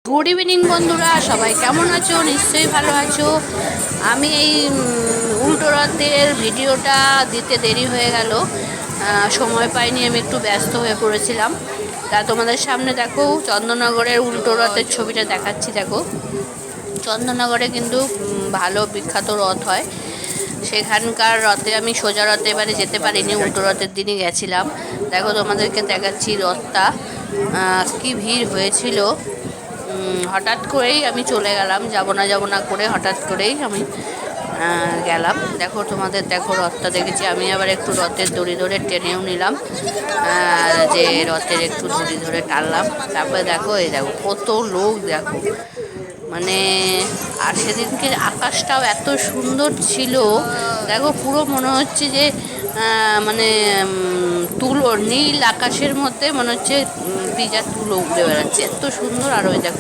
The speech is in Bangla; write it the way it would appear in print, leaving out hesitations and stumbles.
গুড ইভিনিং বন্ধুরা, সবাই কেমন আছো? নিশ্চয়ই ভালো আছো। আমি এই উল্টো রথের ভিডিওটা দিতে দেরি হয়ে গেল, সময় পাইনি, আমি একটু ব্যস্ত হয়ে পড়েছিলাম। তা তোমাদের সামনে দেখো চন্দননগরের উল্টো রথের ছবিটা দেখাচ্ছি। দেখো, চন্দননগরে কিন্তু ভালো বিখ্যাত রথ হয়। সেখানকার রথে আমি সোজা রথে এবারে যেতে পারিনি, উল্টো রথের দিনই গেছিলাম। দেখো তোমাদেরকে দেখাচ্ছি রথটা, কি ভিড় হয়েছিল। হঠাৎ করেই আমি চলে গেলাম, যাব না করে হঠাৎ করেই আমি গেলাম। দেখো তোমাদের, দেখো রথটা দেখেছি আমি, আবার একটু রথের দড়ি ধরে টেনেও নিলাম, যে রথের একটু দড়ি ধরে টানলাম। তারপরে দেখো, এই দেখো কত লোক, দেখো মানে। আর সেদিনকে আকাশটাও এত সুন্দর ছিল, দেখো পুরো মনে হচ্ছে যে মানে তুলো, নীল আকাশের মধ্যে মনে হচ্ছে ভিজা তুলো উড়ে বেড়াচ্ছে, এত সুন্দর। আর ওই দেখো